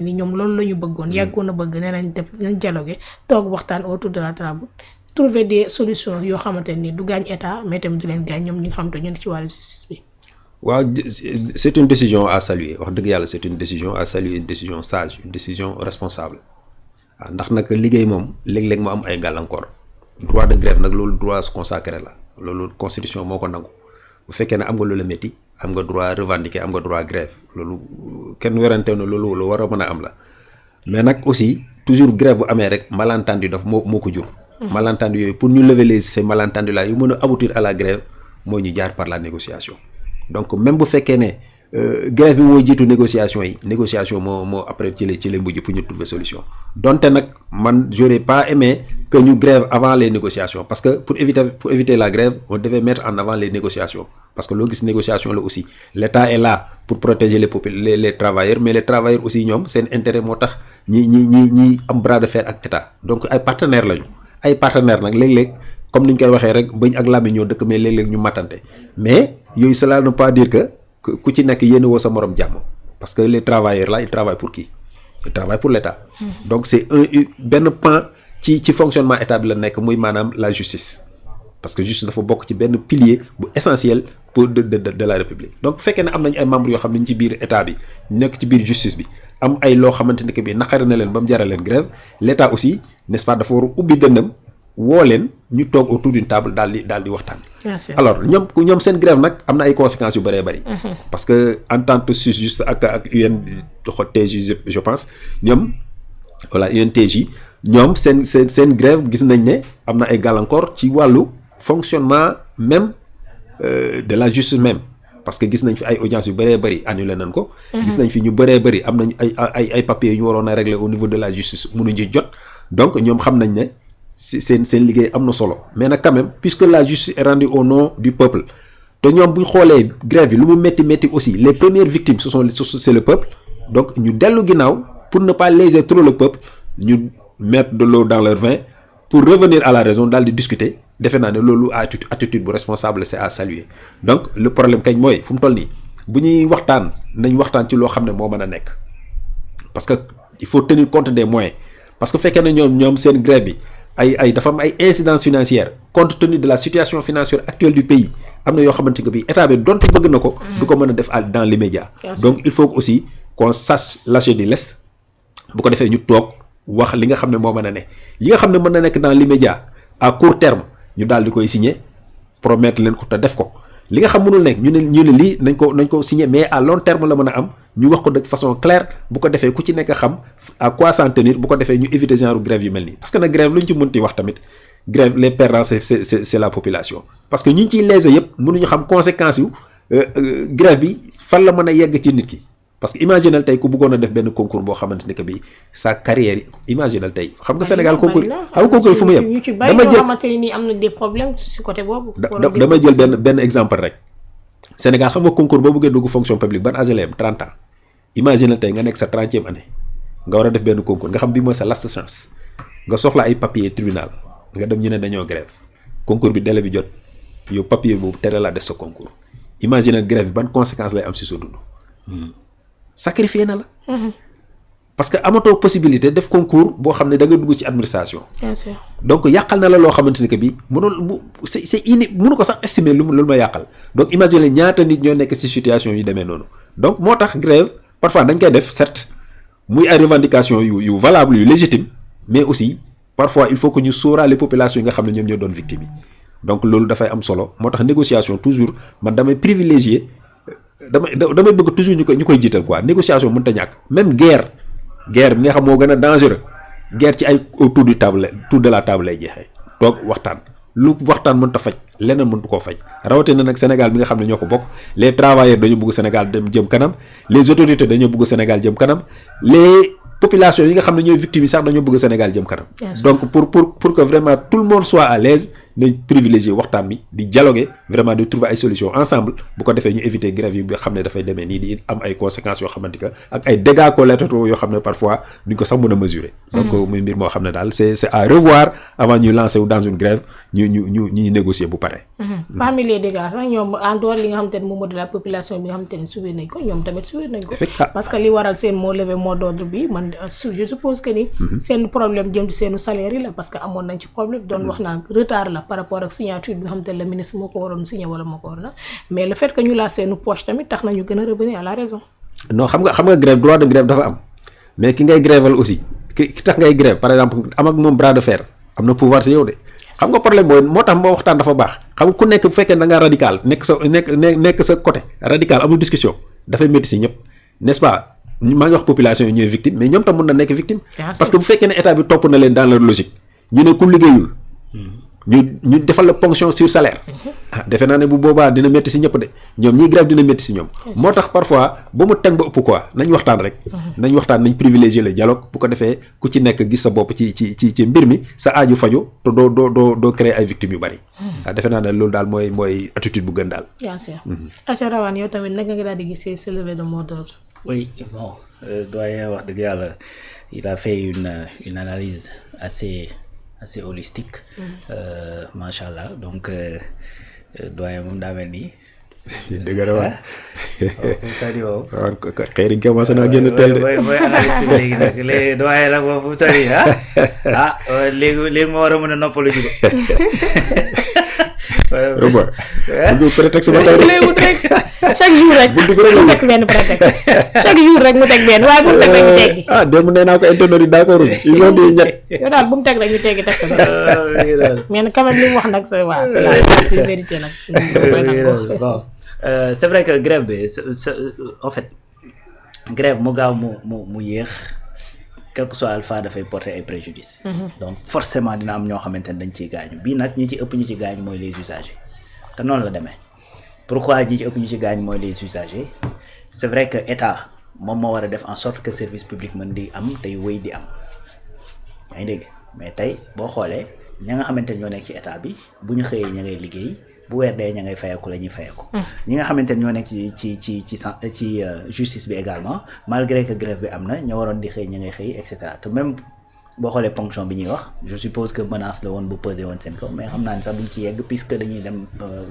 ni ñoom loolu la ñu bëggoon yàggoon a bëgg nee nañ def nañ dialoguer toog waxtaan autour de la table trouver des solutions yoo xamante ni du gaañ état mais tamit du leen gaañ ñoom ñi nga xamante ñoo ci wàllu justice bi. waaw c'est une décision à saluer wax dëgg yàlla c'est une décision à saluer, une décision sage, une décision responsable waaw ndax nag liggéey moom léeg-léeg mu am ay gàllankoor droit de grève nag loolu droit consacré la loolu constitution moo ko nangu bu fekkee ne am nga loolu métti am nga droit revendiquer am nga droit grève loolu kenn werante na loolu lu war a mën a am la mais nag aussi toujours grève bu amee rek malentendu daf moo ko jur. malentendu yooyu pour ñu lever ces malentendus là yu mën a aboutir à la grève mooy ñu jaar par la négociation donc même bu fekkee ne grève bi mooy jiitu négociation moo après ci lay mujj pour ñu trouver solution donte nag man j'aurais pas aimé que ñu grève avant les négociations parce que pour éviter la grève on devait mettre en avant les négociations parce que loo gis négociation là aussi l'État est là pour protéger les travailleurs mais les travailleurs aussi ñoom seen intérêt moo tax ñi am bras de fer ak État donc ay partenaires lañu ay partenaires nag léeg-léeg comme niñ koy waxee rek bëñ ak làmmiñ ñoo dëkk mais léeg-léeg ñu mattante mais yooyu cela ne veut pas dire que ku ci nekk yéen woo sa morom jàmm parce que les travailleurs là ils travaillent pour qui ils travaillent pour l'État donc c'est benn pan ci fonctionnement état bi la nekk muy maanaam la justice parce que justice dafa bokk ci benn pilier bu essentiel pour de la république donc bu fekkee ne am nañ ay membres yoo xam ne ñu ci biir état bi nekk ci biir justice bi am ay loo xamante ne que bi naqari na leen ba mu jaral leen grève l'état aussi n'est-ce pas dafa war a ubbi dënnam woo leen ñu toog autour d'une table daal di waxtaan. alors ñoom seen grève nag am na ay conséquences yu bëree bëri. parce que en tant que SYTJUST ak UNTJ je pense ñoom voilà UNTJ ñoom seen grève gis nañ ne am na ay gàllankoor ci wàllu fonctionnement même de la justice même parce que gis nañ fi ay audiences yu bëree bëri annulé nañ ko. gis nañ fi ñu bëree bëri am nañ ay papiers yu ñu waroon a régler au niveau de la justice mënuñu jot donc ñoom xam nañ ne. seen liggéey am na solo mais nag quand même puisque la justice est rendue au nom du peuple te ñoom bu ñu xoolee grève bi lu mu métti aussi les premières victimes c'est le peuple donc ñu dellu ginnaaw pour ne pas léser trop le peuple ñu mettre de l'eau dans leur vin pour revenir à la raison daal di discuter defe naa ne loolu attitude bu responsable c'est à saluer donc le problème kañ mooy fu mu toll nii bu ñuy waxtaan nañ waxtaan ci loo xam ne moo mën a nekk parce que il faut tenir compte des moyens parce que fekkee ne ñoom seen grève bi ay dafa am ay incidences financières compte tenu de la situation financière actuelle du pays am na yoo xamante que bi état bi donte bëgg na ko du ko mën a def dans l'immédiat donc il faut que aussi qu'on sache lâcher du lest bu ko defee ñu toog wax li nga xam ne moo mën a ne yi nga xam ne mën na nekk dans l'immédiat à court terme ñu daal di koy signer promettre leen ko te def ko li nga xam mënul nekk ñu ne lii nañ ko signer mais à long terme la mën a am ñu wax ko de façon claire bu ko defee ku ci nekk xam à quoi s'en tenir bu ko defee ñu éviter genre grève yu mel nii parce que nag grève lu ñu ci mënti wax tamit grève les perdants c'est la population parce que ñi ciy léser yëpp mënuñu xam conséquences yu grève bi fan la mën a yegg ci nit ki parce que imaginal tey ku bëggoon a def benn concours boo xamante ne que bi sa carrière imaginal tey xam nga Sénégal concours yi fu mu yem dama jël xamante ni am na des problèmes ci côté boobu dama jël benn exemple rek Sénégal xam nga concours boo bëggee dugg fonction publique ban âge la am 30 ans imaginal tey nga nekk sa 30e année nga war a def benn concours nga xam bi mooy sa last chance nga soxla ay papier tribunal nga dem ñu ne dañoo grève concours bi délai bi jot yow papier boobu tere laa def sa concours imaginal grève bi ban conséquence lay am ci sa dund sacrifié na la parce que amatoo possibilité def concours boo xam ne da nga dugg ci administration bien sûr donc yàqal na la loo xamante ni que bi mënu ko sax estimer lu ma yàqal donc imagine ñaata nit ñoo nekk ci situation yu demee noonu donc moo tax grève parfois dañ koy def certes muy ay revendications yu valable yu légitime mais aussi parfois il faut que ñu sóoraale population yi nga xam ne ñoom ñoo doon victime yi donc loolu dafay am solo moo tax négociation toujours man damay privilégier damay bëgg toujours ñu koy jiital quoi négociation mënta ñàkk même guerre bi nga xam moo gën a dangereux guerre ci ay autour de la table lay jeexee toog waxtaan lu waxtaan mënta faj leneen mëntu koo faj rawatina nag Sénégal bi nga xam ne ñoo ko bokk les travailleurs dañoo bëgg Sénégal dem jëm kanam les autorités dañoo bëgg Sénégal jëm kanam les populations yi nga xam ne ñooy victimes yi sax dañoo bëgg Sénégal jëm kanam donc pour que vraiment tout le monde soit à l'aise nañ privilégier waxtaan bi di dialoguer vraiment de trouver ay solutions ensemble bu ko defee ñu éviter grève yi nga xam ne dafay demee nii di am ay conséquences yoo xamante que ak ay dégâts collatéraux yoo xam ne parfois duñ ko sax mën a mesurer. donc muy mbir moo xam ne daal c'est à revoir avant ñuy lancer wu dans une grève ñu négocier bu pare. parmi les dégâts sax ñoom en dehors li nga xamante ne moom moo de la population bi nga xamante ne subir nañ ko ñoom tamit subir nañ ko. parce que li waral seen mot levé mot d'ordre bi man je suppose que ni. seen problème jëm ci seenu salaire yi la parce que amoon nañ ci problème doon wax naan retard la par rapport ak signature bi nga xamante ne le ministre moo ko waroon signé wala moo ko waroon mais le fait que ñu laaj seenu poche tamit tax na ñu gën a revenir à la raison. non xam nga grève droit de grève dafa am mais ki ngay gréval aussi ki tax ngay grève par exemple am ak moom bras de fer am na pouvoir si yow de. xam nga problème mooy moo tax moo waxtaan dafa baax xam nga ku nekk bu fekkee da ngaa radical nekk sa côté radical amul discussion dafay métti si ñëpp n'est-ce pas maa ngi wax population yi ñooy victime mais ñoom tam mën na nekk victime. parce que bu fekkee ne état bi topp na leen dans leur logique ñu ne ku liggéeyul. ñu defal la ponction sur salaire. defe naa ne bu boobaa dina métti si ñëpp de ñoom ñiy grève dina métti si ñoom. moo tax parfois ba mu teg ba ëpp quoi nañ waxtaan rek. nañ waxtaan nañ privilégier le dialogue bu ko defee ku ci nekk gis sa bopp ci mbir mi sa aaju faju te doo créer ay victimes yu bari. defe naa ne loolu daal mooy attitude bu gën daal. bien sûr. Acha Rawane yow tamit naka nga daal di gisee ce levée de mot d'ordre. oui bon doyen wax dëgg yàlla il a fait une analyse assez holistique. Macha allah donc doyen moom daa mel nii. dëgg la waaw. tadi waaw. waaw xëy na commencé naa génn teel de. mooy analyse bi léegi nag léegi doyen nag moom fu mu tari léegi moo war a mën a noppalu ji ko. Roba. bu prétexte ba tey rek chaque jour rek mu teg benn prétexte chaque jour rek mu teg benn waaye bu mu teg rek ñu teggi. démb nee naa ko internet yi d'accord ils ont dit ñett. yow daal bu mu teg rek ñu teggi teg ko mais nag quand même li mu wax nag c'est waaw c'est la vérité nag. bon c'est vrai que grève bi en fait grève mu gaaw mu yéex. quel que soit alpha dafay porter ay préjudice. donc forcément dina am ñoo xamante ne dañ ciy gaañu bii nag ñi ci ëpp ñi ci gaañu mooy les usagers te noonu la demee pourquoi ñi ci ëpp ñi ci gaañu mooy les usagers c'est vrai que état moom moo war a def en sorte que service public mën di am tey wéy di am yaa ngi dégg mais tey boo xoolee ña nga xamante ne ñoo nekk ci état bi bu ñu xëyee ña ngay liggéey bu weer dee ña ngay fayeeku la ñuy fayeeku ñi nga xamante ne ñoo nekk ci justice bi également malgré que grève bi am na ña waroon di xëy ña ngay xëy et cetera te même boo xoolee ponction bi ñuy wax je suppose que menace la woon bu pesé woon seen kaw mais xam naa ne sax duñ ci yegg puisque dañuy dem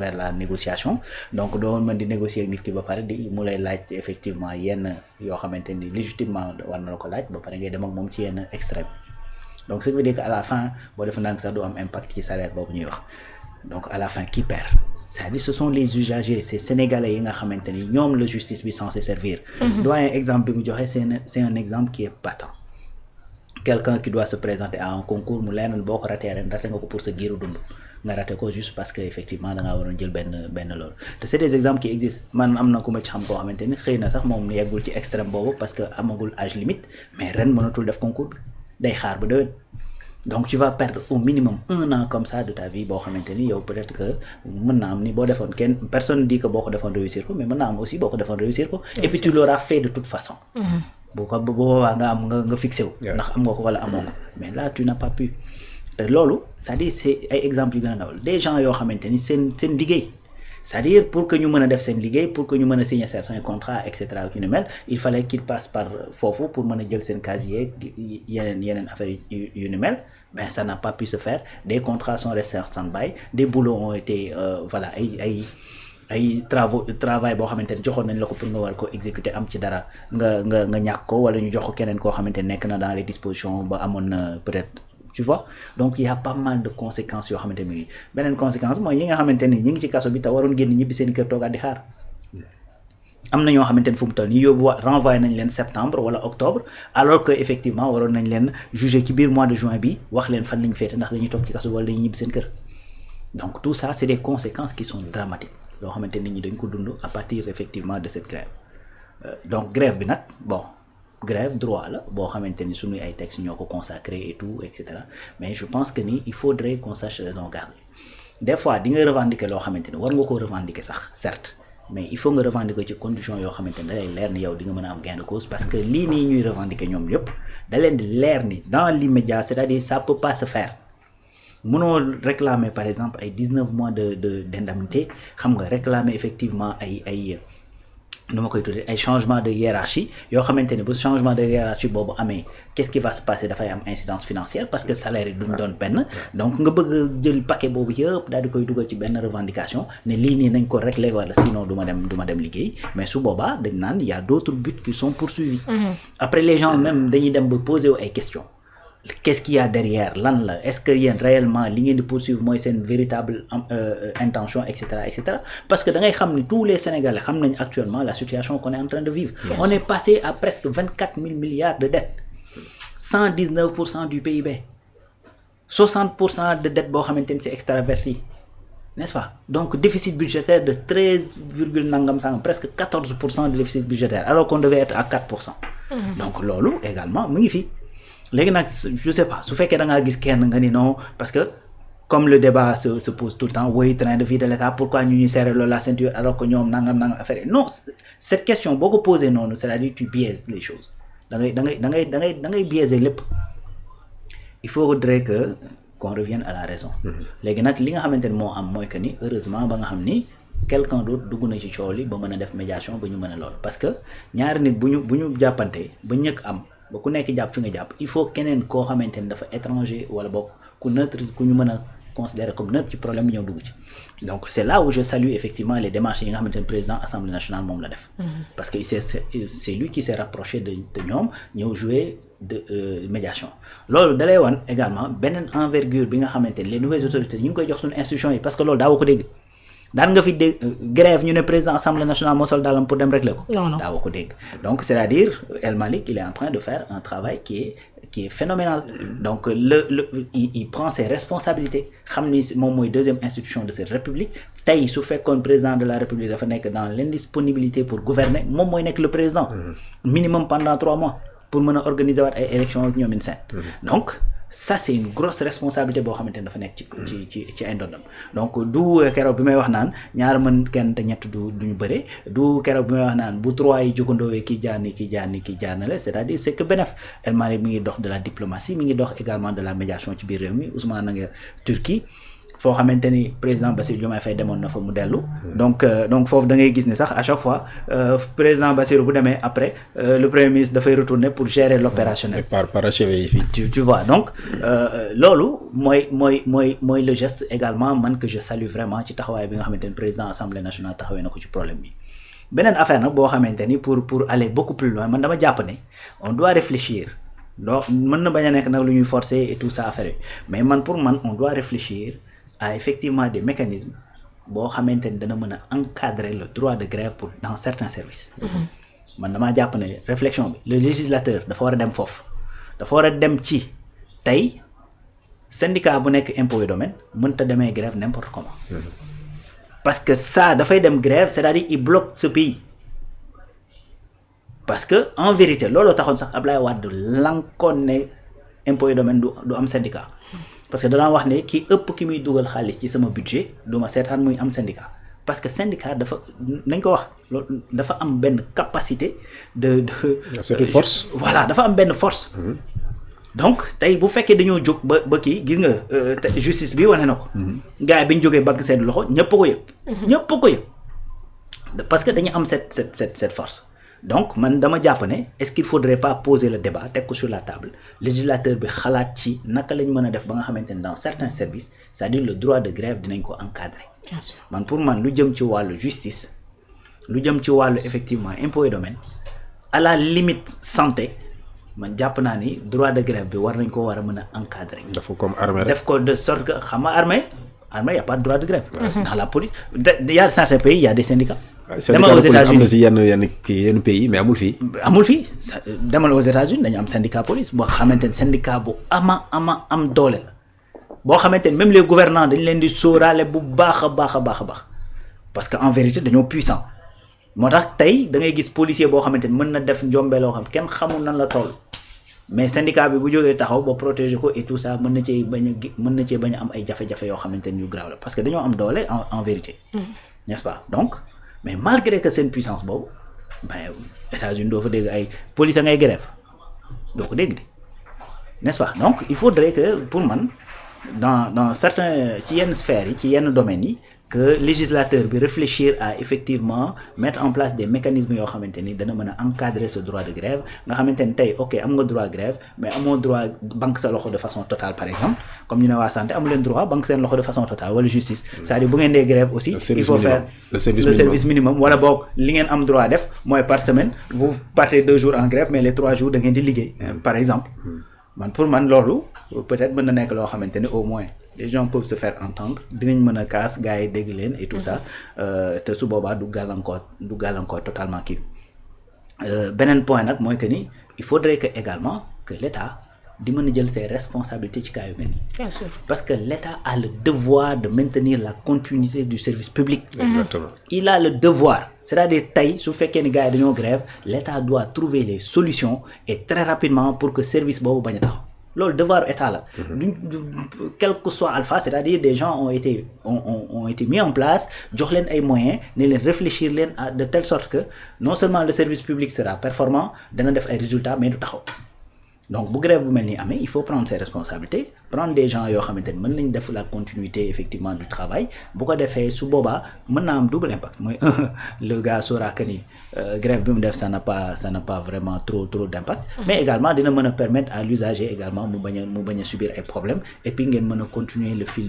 vers la négociation donc doo mën di négocier ak nit ki ba pare di mu lay laaj effectivement yenn yoo xamante ni légitimement war na la ko laaj ba pare ngay dem ak moom ci yenn extrême donc ce qui veut dire que à la fin boo def ndànk sax du am impact ci salaire boobu ñuy wax donc à la fin qui perd c'est-à-dire ce sont les usagers ces sénégalais yi nga xamante ni ñoom la justice bi censé servir. doyen exemple bi mu joxe c'est un exemple qui est patent. quelqu'un qui doit se présenter à un concours mu leen boo ko ratee ren raté nga ko pour sa giiru dund nga raté ko juste parce que effectivement da ngaa waroon jël benn loolu te c'est des exemples qui existent man am na ku ma ci xam koo xamante ni xëy na sax moom yeggul ci extrême boobu parce que amagul âge limite mais ren mënatul def concours bi day xaar ba déwén. donc tu vas perdre au minimum 1 an comme ça de ta vie boo xamante ni yow peut-être que mën naa am ni boo defoon kenn personne dit que boo ko defoon réussir ko mais mën naa am aussi boo ko defoon réussir ko et puis tu l'auras fait de toute façon bu ko boobaa nga am nga fixé wu ndax am nga ko wala amoo ko mais là tu n'as pas pu te loolu c'est-à-dire c'est ay exemples yu gën a ndaw des gens yoo xamante ni seen liggéey c'est-à-dire pour que ñu mën a def seen liggéey pour que ñu mën a signer certains contrats et cetera yu ni mel il fallait qu'ils passent par foofu pour mën a jël seen casier yeneen affaires yu ni mel ben ça n'a pas pu se faire des contrats sont restés en stand-by des boulots ont été voilà ay travail boo xamante ne joxoon nañ la ko pour nga war ko exécuter am ci dara nga ñàkk ko wala ñu jox ko keneen koo xamante ne nekk na dans les dispositions ba amoon na peut-être tu vois donc il y a pas mal de conséquences yoo xamante ne beneen conséquence mooy ñi nga xamante ni ñi ngi ci kaso bi te waroon génn ñibbi seen kër toogaat di xaar am na ñoo xamante ne fu mu toll nii yóbbu renvoyé nañ leen septembre wala octobre alors que effectivement waroon nañ leen juger ci biir mois de juin bi wax leen fan lañ féete ndax dañuy toog ci kaso wala dañuy ñibbi seen kër donc tout ça c'est des conséquences qui sont dramatiques yoo xamante nit ñi dañ ko dund à partir effectivement de cette grève donc grève bi nag bon grève droit la boo xamante ni suñuy ay textes ñoo ko consacré et tout et cetera mais je pense que ni il faudrait qu'on sache raison garder des fois di nga revendiquer loo xamante ni war nga koo revendiquer sax certes mais il faut nga revendiquer ci condition yoo xamante ni da lay leer ni yow di nga mën a am gain de cause parce que lii nii ñuy revendiquer ñoom yëpp da leen di leer ni dans l'immédiat c'est-à-dire ça peut pas se faire mënoo réclamer par exemple ay 19 mois d'indemnité xam nga réclamer effectivement ay nu ma koy tuddee ay changement de hiérarchie yoo xamante ne bu changement de hiérarchie boobu amee qu'est-ce qui va se passer dafay am incidence financière parce que salaire yi duñ doon benn donc nga bëgg a jël paquet boobu yëpp daal di koy dugal ci benn revendication ne lii nii nañ ko régler wala sinon du ma dem liggéey mais su boobaa dañ naan y a d'autres buts qui sont poursuivis après les gens même dañuy dem ba poser wu ay questions qu'est-ce qu'il y a derrière lan la est-ce que yéen réellement li ngeen di poursuivre mooy seen véritable intention et cetera parce que da ngay xam ni tous les Sénégalais xam nañ actuellement la situation qu'on est en train de vivre on est passé à presque 24 000 milliards de dettes 119% du PIB 60% de dette boo xamante ni c'est extraverti n'est-ce pas donc déficit budgétaire de 13, nangam sangam presque 14% de déficit budgétaire alors qu'on devait être à 4%. Donc loolu également mu ngi fi. léegi nag je sais pas su fekkee da ngaa gis kenn nga ni non parce que comme le débat se pose tout le temps oui train de vie de l'État pourquoi ñu ñuy serrer la ceinture alors que ñoom nangam affaire non cette question boo ko posé noonu c'est-à-dire tu biaises les choses da ngay biaiser lépp il faudrait que qu'on revienne à la raison léegi nag li nga xamante ni moo am mooy que ni heureusement ba nga xam ni quelqu'un d'autre dugg na ci coow li ba mën a def médiation ba ñu mën a lool parce que ñaari nit bu ñu jàppante ba ñëkk am ba ku nekk jàpp fi nga jàpp il faut keneen koo xamante ni dafa étranger wala bokk ku neutre ku ñu mën a considérer comme neutre ci problème bi ñëw dugg ci donc c'est là où je salue effectivement les démarches yi nga xamante ni président assemblée nationale moom la def parce que c'est lui qui s'est rapproché de ñoom ñëw jouer de médiation loolu dalay wan également beneen envergure bi nga xamante ni les nouvelles autorités ñu ngi koy jox suñu institution yi parce que loolu daawoo ko dégg daan nga fi dégg grève ñu ne président assemblée nationale moo sol daalam pour dem régler ko daawoo ko dégg donc c'est-à-dire El Malick il est en train de faire un travail qui est phénoménal donc il prend ses responsabilités xam ni moom mooy deuxième institution de cette république tey su fekkoon président de la république dafa nekk dans l'indisponibilité pour gouverner moom mooy nekk le président minimum pendant 3 mois pour mën a organiser waat ay élections ak ñoom seen donc ça c'est une grosse responsabilité boo xamante ne dafa nekk ci ay ndondam donc du keroog bi may wax naan ñaar mën kenn te ñett duñu bëre du keroog bi may wax naan bu 3 yi jógandoowee kii jaar na la c'est-à-dire c'est que benef El Malick mi ngi dox de la diplomatie mi ngi dox également de la médiation ci biir réew mi Ousmane na nga Turquie foo xamante ni président Bassirou Diomaye Faye demoon na fa mu dellu donc foofu da ngay gis ne sax à chaque fois président Bassirou bu demee après le premier ministre dafay retourner pour gérer l'opérationnel parachever yi fii tu vois donc loolu mooy le geste également man que je salue vraiment ci taxawaay bi nga xamante ni président assemblée nationale taxawee na ko ci problème bi beneen affaire nag boo xamante ni pour aller beaucoup plus loin man dama jàpp ne on doit réfléchir donc mën na bañ a nekk nag lu ñuy forcer et tout ça affaire mais man pour man on doit réfléchir à effectivement des mécanismes boo xamante ni dana mën a encadrer le droit de grève pour dans certains services man damaa jàpp ne réflexion bi le législateur dafa war a dem foofu dafa war a dem ci tey syndicat bu nekk impôt et domaine mënta demee grève n'importe comment parce que ça dafay dem grève c'est-à-dire il bloque ce pays parce que en vérité looloo taxoon sax Ablaye Wade lankoon ne impôt et domaine du am syndicat parce que danaa wax ne ki ëpp ki muy dugal xaalis ci sama budget du ma seetaan muy am syndicat parce que syndicat dafa nañ ko wax loolu dafa am benn capacité de c'est une force voilà dafa am benn force donc tey bu fekkee dañoo jóg ba kii gis nga justice bi wane na ko gars yi bi ñu jógee bagg seen loxo ñëpp ko yëg parce que dañu am cette force donc man dama jàpp ne est-ce qu'il faudrait pas poser le débat teg ko sur la table législateur bi xalaat ci naka lañ mën a def ba nga xamante ne dans certains services c'est-à-dire le droit de grève dinañ ko encadrer man pour man lu jëm ci wàllu justice lu jëm ci wàllu effectivement impôt et domaine à la limite santé man jàpp naa ni droit de grève bi war nañ ko war a mën a encadrer def ko comme armée def ko de sorte que xam nga armée y a pas de droit de grève dans la police il y a certains pays il y a des syndicats demal aux États-Unis am na si yenn pays mais amul fii demal aux États-Unis dañu am syndicat police boo xamante ne syndicat bu am doole la boo xamante ne même les gouvernants dañ leen di sóoraale bu baax a baax parce que en vérité dañoo puissant moo tax tey da ngay gis policier boo xamante ne mën na def njombe loo xam kenn xamul nan la toll mais syndicat bi bu jógee taxaw ba protéger ko et tout ça mën na cee bañ a am ay jafe-jafe yoo xamante ne yu grave la parce que dañoo am doole en vérité n'est-ce pas donc mais malgré que seen puissance boobu ben États-Unis doo fa dégg ay police ngay grève doo ko dégg de n'est-ce pas donc il faudrait que pour man dans certains ci yenn sphères yi ci yenn domaines yi que législateur bi réfléchir à effectivement mettre en place des mécanismes yoo xamante ni dana mën a encadrer ce droit de grève nga xamante ni tey ok am nga droit grève mais amoo droit banque sa loxo de façon totale par exemple comme ñu ne waa santé amu leen droit banque seen loxo de façon totale wala justice c'est-à-dire bu ngeen dee grève aussi il faut faire le service minimum wala boog li ngeen am droit def mooy par semaine vous partez 2 jours en grève mais les 3 jours da ngeen di liggéey par exemple pour man loolu peut-être mën na nekk loo xamante ni au moins les gens peuvent se faire entendre dinañ mën a kaas gars yi dégg leen et tout ça te su boobaa du gàllankoor totalement kii beneen point nag mooy que ni il faudrait que également que l'État di mën a jël ses responsabilités ci cas yu mel nii. Bien sûr. Parce que l'État a le devoir de maintenir la continuité du service public. Exactement. Il a le devoir. C'est-à-dire tey su fekkee ni gars yi dañoo grève l'État doit trouver les solutions et très rapidement pour que service boobu bañ a taxaw. loolu devoir état la. Quel que soit alpha c'est-à-dire des gens ont été mis en place jox leen ay moyens ne leen réfléchir leen de telle sorte que non seulement le service public sera performant dana def ay résultats mais du taxaw. Donc bu grève bu mel ni amee il faut prendre ses responsabilités prendre des gens yoo xamante ni mën nañ def la continuité effectivement du travail bu ko defee su boobaa mën naa am double impact mooy le gars saura que ni grève bi mu def ça n'a pas vraiment trop d'impact mais également dina mën a permettre à l'usager également mu bañ a subir ay problèmes et puis ngeen mën a continuer le fil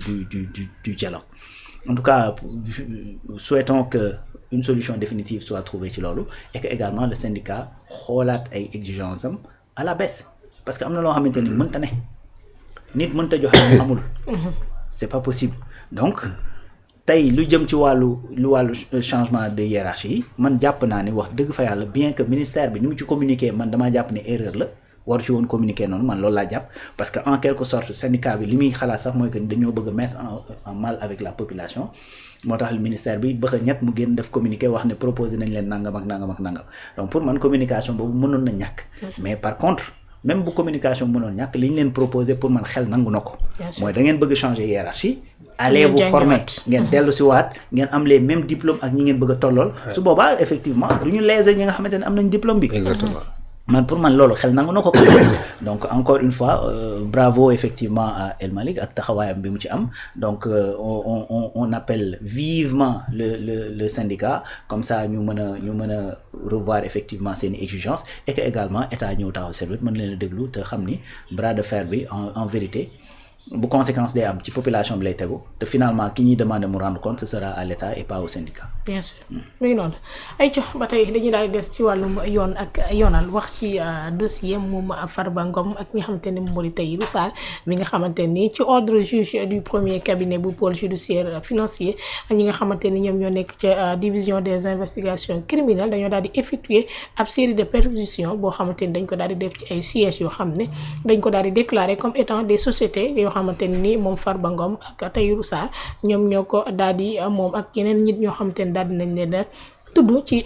du dialogue. En tout cas souhaitons que une solution définitive soit trouvée ci loolu et que également le syndicat xoolaat ay exigences am à la baisse. Parce que am na loo xamante ni mënta ne nit mënta joxe lu amul c'est pas possible donc tey lu jëm ci wàllu changement de hiérarchie man jàpp naa ne wax dëgg fa yàlla bien que ministère bi ni mu ci communiquer man damaa jàpp ne erreur la waru ci woon communiquer noonu man loolu laa jàpp parce que en quelque sorte syndicat bi li muy xalaat sax mooy que dañoo bëgg a mettre en mal avec la population moo tax ministère bi bëgg a ñett mu génn def communiqué wax ne proposé nañ leen nangam ak nangam ak nangam donc pour man communication boobu mënoon na ñàkk mais par contre même bu communication mënoon ñàkk li ñu leen proposé pour man xel nangu na ko mooy da ngeen bëgg changer hiérarchie allez vous former ngeen dellu si waat ngeen am les mêmes diplômes ak ñi ngeen bëgg a tollool su boobaa effectivement du ñu léser ñi nga xamante ne am nañ diplôme bi exactement man pour man loolu xel nangu na ko donc encore une fois bravo effectivement à El Malick ak taxawaayam bi mu ci am donc on appelle vivement le syndicat comme ça ñu mën a revoir effectivement seen exigences et que également état ñëw taxaw service mën leen a déglu te xam ni bras de fer bi en vérité bu conséquence day am ci population bi lay tegu te finalement ki ñuy demander mu rendre compte ce sera à l'État et pas au syndicat. Bien sûr mi ngi noonu ay jox ba tey dañuy daal di des ci wàllum yoon ak yoonal wax ci dossier moom Farba Ngom ak ñi nga xamante ne moom moo di Tahirou Sarr mi nga xamante ni ci ordre juge du premier cabinet bu pôle judiciaire financier ak ñi nga xamante ni ñoom ñoo nekk ca division des investigations criminelles dañoo daal di effectuer ab série de perquisitions boo xamante ni dañ ko daal di def ci ay sièges yoo xam ne dañ ko daal di déclarer comme étant des sociétés yoo xamante ni moom Farba Ngom ak Tahirou Sarr ñoom ñoo ko daal di moom ak yeneen nit ñoo xamante ni daal di nañ leen tudd ci